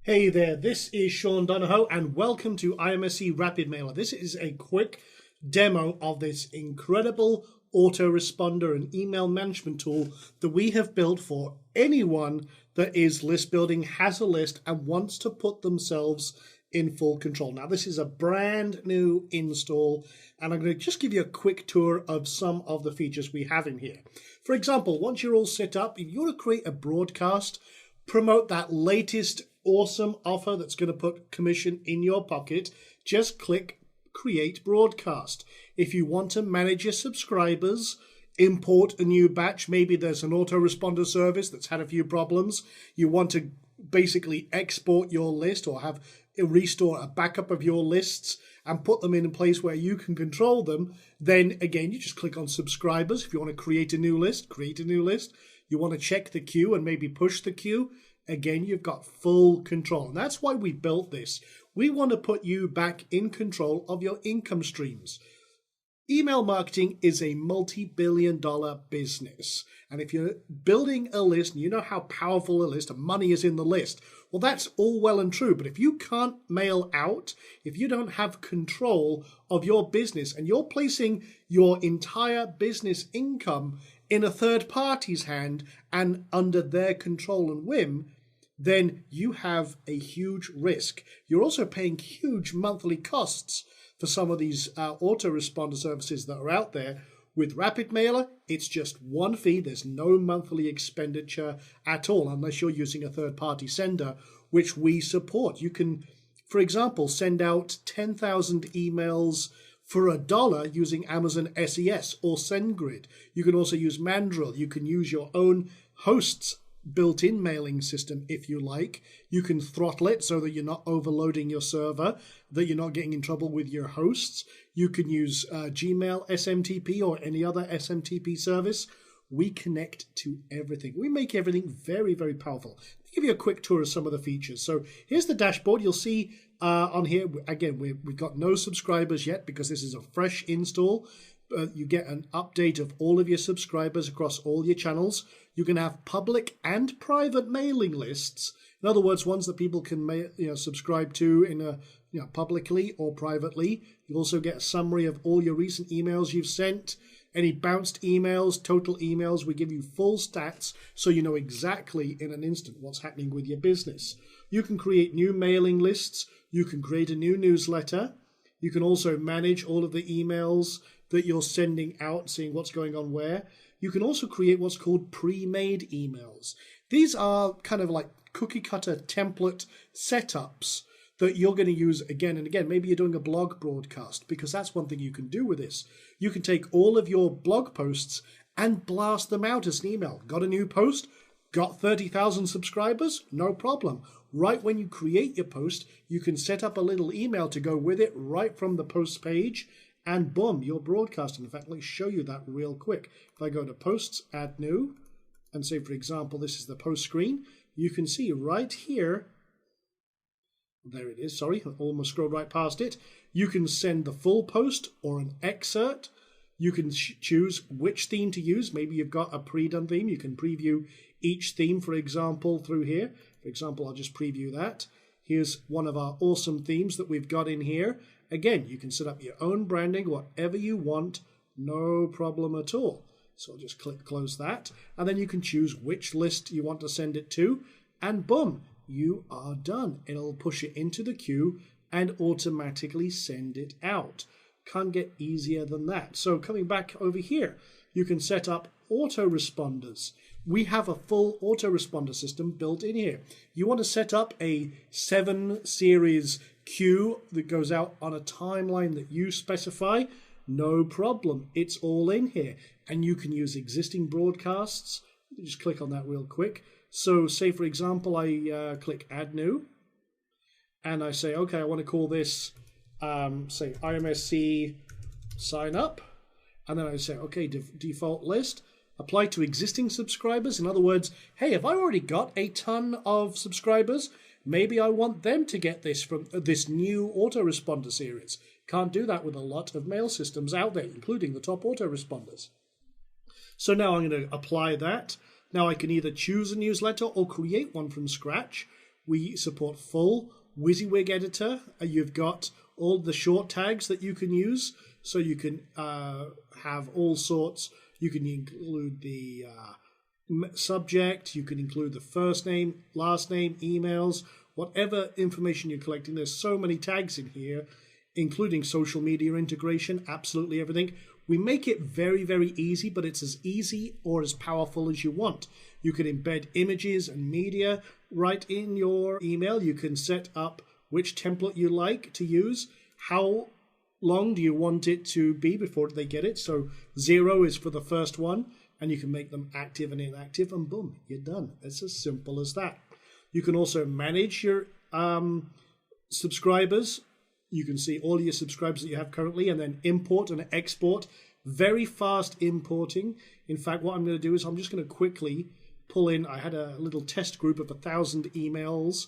Hey there, this is Sean Donahoe and welcome to IMSC Rapid Mailer. This is a quick demo of this incredible autoresponder and email management tool that we have built for anyone that is list building, has a list and wants to put themselves in full control. Now this is a brand new install and I'm going to just give you a quick tour of some of the features we have in here. For example, once you're all set up, if you want to create a broadcast, promote that latest awesome offer that's going to put commission in your pocket, just click Create Broadcast. If you want to manage your subscribers, import a new batch, maybe there's an autoresponder service that's had a few problems, you want to basically export your list or have restore a backup of your lists and put them in a place where you can control them, then again, you just click on subscribers. If you want to create a new list, create a new list. You want to check the queue and maybe push the queue. Again, you've got full control. And that's why we built this. We want to put you back in control of your income streams. Email marketing is a multi-billion-dollar business. And if you're building a list and you know how powerful a list and money is in the list, well, that's all well and true. But if you can't mail out, if you don't have control of your business and you're placing your entire business income in a third party's hand and under their control and whim, then you have a huge risk. You're also paying huge monthly costs for some of these autoresponder services that are out there. With Rapid Mailer, it's just one fee. There's no monthly expenditure at all unless you're using a third-party sender, which we support. You can, for example, send out 10,000 emails for $1 using Amazon SES or SendGrid. You can also use Mandrill. You can use your own host's built-in mailing system if you like. You can throttle it so that you're not overloading your server, that you're not getting in trouble with your hosts. You can use Gmail SMTP or any other SMTP service. We connect to everything. We make everything very, very powerful. I'll give you a quick tour of some of the features. So here's the dashboard. You'll see on here, again, we've got no subscribers yet because this is a fresh install. You get an update of all of your subscribers across all your channels. You can have public and private mailing lists. In other words, ones that people can subscribe to in a publicly or privately. You also get a summary of all your recent emails you've sent, any bounced emails, total emails. We give you full stats so you know exactly in an instant what's happening with your business. You can create new mailing lists. You can create a new newsletter. You can also manage all of the emails that you're sending out, seeing what's going on where. You can also create what's called pre-made emails. These are kind of like cookie cutter template setups that you're going to use again and again. Maybe you're doing a blog broadcast, because that's one thing you can do with this. You can take all of your blog posts and blast them out as an email. Got a new post? Got 30,000 subscribers? No problem. Right when you create your post, you can set up a little email to go with it right from the post page, and boom, you're broadcasting. In fact, let me show you that real quick. If I go to Posts, Add New, and say, for example, this is the post screen, you can see right here, there it is, sorry, I almost scrolled right past it. You can send the full post or an excerpt. You can choose which theme to use. Maybe you've got a pre-done theme. You can preview each theme, for example, through here. For example, I'll just preview that. Here's one of our awesome themes that we've got in here. Again, you can set up your own branding, whatever you want, no problem at all. So I'll just click close that. And then you can choose which list you want to send it to. And boom, you are done. It'll push it into the queue and automatically send it out. Can't get easier than that. So coming back over here, you can set up autoresponders. We have a full autoresponder system built in here. You want to set up a 7 series queue that goes out on a timeline that you specify? No problem. It's all in here. And you can use existing broadcasts. Just click on that real quick. So say, for example, I click Add New. And I say, okay, I want to call this, say, IMSC Sign Up. And then I say, okay, default list. Apply to existing subscribers. In other words, hey, have I already got a ton of subscribers? Maybe I want them to get this from this new autoresponder series. Can't do that with a lot of mail systems out there, including the top autoresponders. So now I'm going to apply that. Now I can either choose a newsletter or create one from scratch. We support full WYSIWYG editor. You've got all the short tags that you can use. So you can have all sorts. You can include the subject. You can include the first name, last name, emails, whatever information you're collecting. There's so many tags in here, including social media integration, absolutely everything. We make it very, very easy, but it's as easy or as powerful as you want. You can embed images and media right in your email. You can set up which template you like to use. How long do you want it to be before they get it? So 0 is for the first one, and you can make them active and inactive, and boom, you're done. It's as simple as that. You can also manage your subscribers. You can see all your subscribers that you have currently, and then import and export. Very fast importing. In fact, what I'm going to do is I'm just going to quickly pull in. I had a little test group of 1,000 emails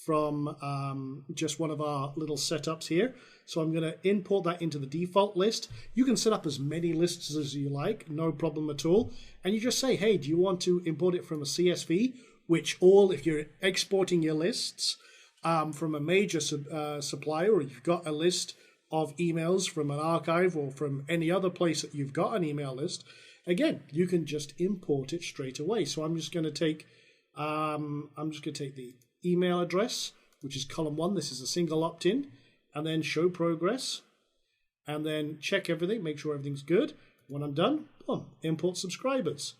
from just one of our little setups here. So I'm going to import that into the default list. You can set up as many lists as you like, no problem at all. And you just say, hey, do you want to import it from a CSV? Which if you're exporting your lists from a major supplier, or you've got a list of emails from an archive or from any other place that you've got an email list, again, you can just import it straight away. So I'm just going to take the email address, which is column 1. This is a single opt-in, and then show progress, and then check everything, make sure everything's good. When I'm done, boom, import subscribers.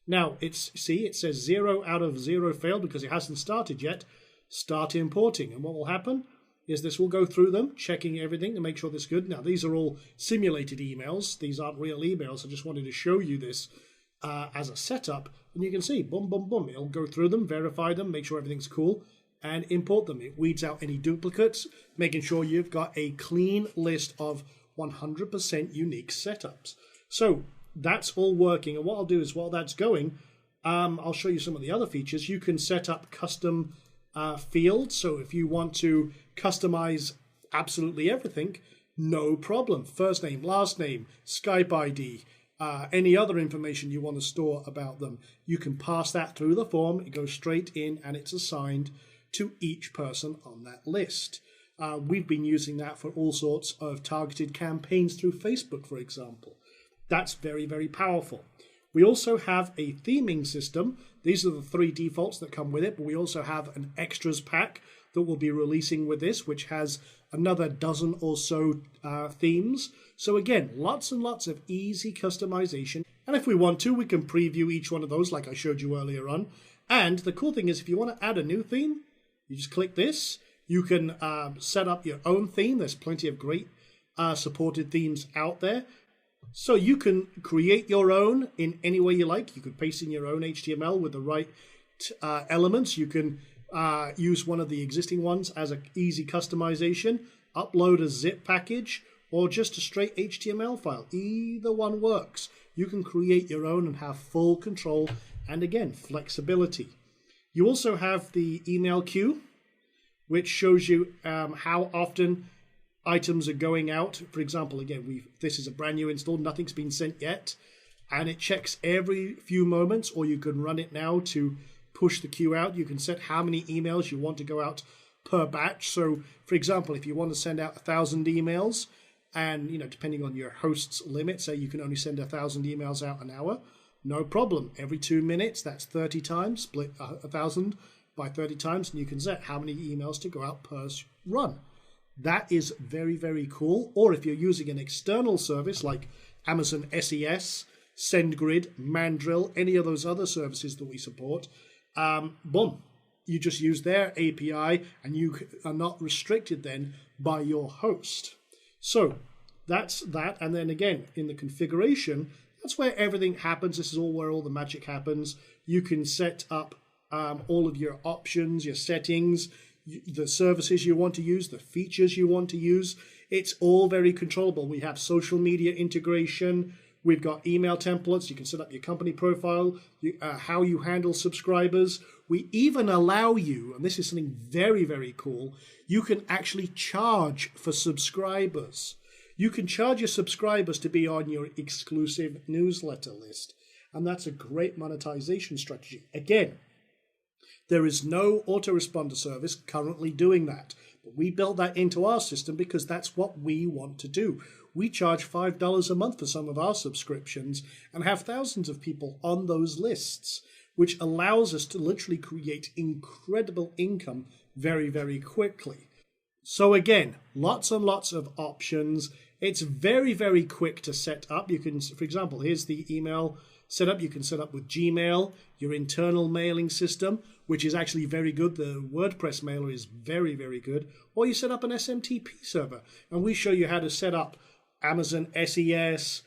Now it says 0 out of 0 failed because it hasn't started yet. Start importing, and what will happen is this will go through them, checking everything to make sure this is good. Now these are all simulated emails. These aren't real emails. I just wanted to show you this as a setup, and you can see, boom, boom, boom. It'll go through them, verify them, make sure everything's cool, and import them. It weeds out any duplicates, making sure you've got a clean list of 100% unique setups. So that's all working, and what I'll do is while that's going, I'll show you some of the other features. You can set up custom fields, so if you want to customize absolutely everything, no problem. First name, last name, Skype ID, any other information you want to store about them, you can pass that through the form. It goes straight in and it's assigned to each person on that list. We've been using that for all sorts of targeted campaigns through Facebook, for example. That's very, very powerful. We also have a theming system. These are the 3 defaults that come with it, but we also have an extras pack that we'll be releasing with this, which has another dozen or so themes. So again, lots and lots of easy customization. And if we want to, we can preview each one of those like I showed you earlier on. And the cool thing is if you want to add a new theme, you just click this. You can set up your own theme. There's plenty of great supported themes out there. So you can create your own in any way you like. You could paste in your own HTML with the right elements. You can use one of the existing ones as an easy customization, upload a zip package, or just a straight HTML file. Either one works. You can create your own and have full control and, again, flexibility. You also have the email queue, which shows you how often items are going out. For example, again, this is a brand new install, nothing's been sent yet, and it checks every few moments, or you can run it now to push the queue out. You can set how many emails you want to go out per batch. So, for example, if you want to send out 1,000 emails, and depending on your host's limit, say you can only send 1,000 emails out an hour, no problem. Every 2 minutes, that's 30 times, split 1,000 by 30 times, and you can set how many emails to go out per run. That is very, very cool. Or if you're using an external service like Amazon SES, SendGrid, Mandrill, any of those other services that we support, boom, you just use their API and you are not restricted then by your host. So that's that. And then again, in the configuration, that's where everything happens. This is all where all the magic happens. You can set up all of your options, your settings, the services you want to use, the features you want to use. It's all very controllable. We have social media integration. We've got email templates. You can set up your company profile, how you handle subscribers. We even allow you, and this is something very, very cool, you can actually charge for subscribers. You can charge your subscribers to be on your exclusive newsletter list. And that's a great monetization strategy. Again, There is no autoresponder service currently doing that. But we built that into our system because that's what we want to do. We charge $5 a month for some of our subscriptions and have thousands of people on those lists, which allows us to literally create incredible income very, very quickly. So again, lots and lots of options. It's very, very quick to set up. You can, for example, here's the email setup. You can set up with Gmail, your internal mailing system, which is actually very good. The WordPress mailer is very, very good. Or you set up an SMTP server. And we show you how to set up Amazon SES,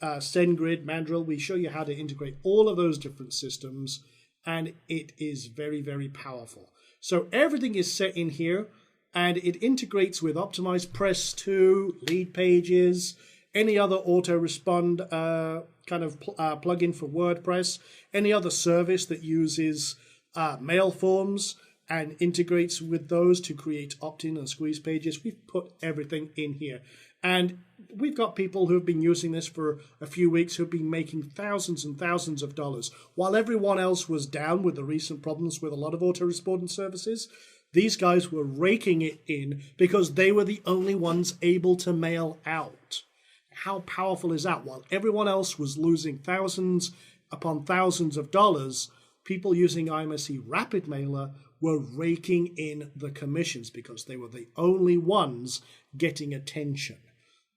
SendGrid, Mandrill. We show you how to integrate all of those different systems. And it is very, very powerful. So everything is set in here. And it integrates with Optimized Press 2, Lead Pages, any other auto-respond kind of plugin for WordPress, any other service that uses mail forms and integrates with those to create opt-in and squeeze pages. We've put everything in here. And we've got people who have been using this for a few weeks who have been making thousands and thousands of dollars. While everyone else was down with the recent problems with a lot of autoresponding services, these guys were raking it in because they were the only ones able to mail out. How powerful is that? While everyone else was losing thousands upon thousands of dollars, people using IMSC Rapid Mailer were raking in the commissions because they were the only ones getting attention.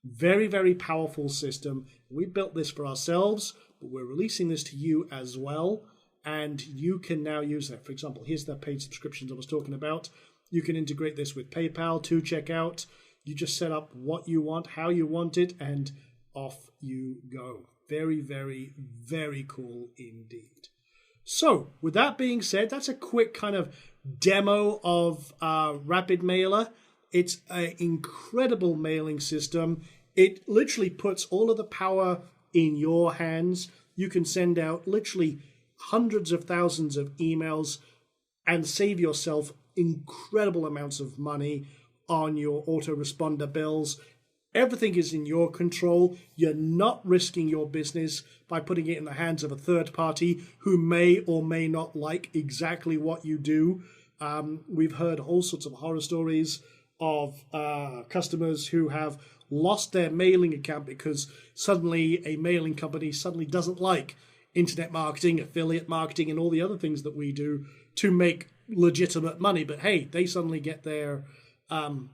Very, very powerful system. We built this for ourselves, but we're releasing this to you as well. And you can now use that. For example, here's the paid subscriptions I was talking about. You can integrate this with PayPal to checkout. You just set up what you want, how you want it, and off you go. Very, very, very cool indeed. So, with that being said, that's a quick kind of demo of Rapid Mailer. It's an incredible mailing system. It literally puts all of the power in your hands. You can send out literally hundreds of thousands of emails and save yourself incredible amounts of money on your autoresponder bills. Everything is in your control. You're not risking your business by putting it in the hands of a third party who may or may not like exactly what you do. We've heard all sorts of horror stories of customers who have lost their mailing account because suddenly a mailing company suddenly doesn't like internet marketing, affiliate marketing, and all the other things that we do to make legitimate money. But hey, they suddenly get their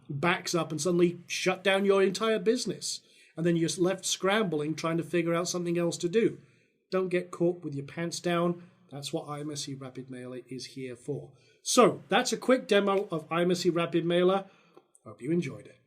backs up and suddenly shut down your entire business. And then you're left scrambling trying to figure out something else to do. Don't get caught with your pants down. That's what IMSC Rapid Mailer is here for. So that's a quick demo of IMSC Rapid Mailer. Hope you enjoyed it.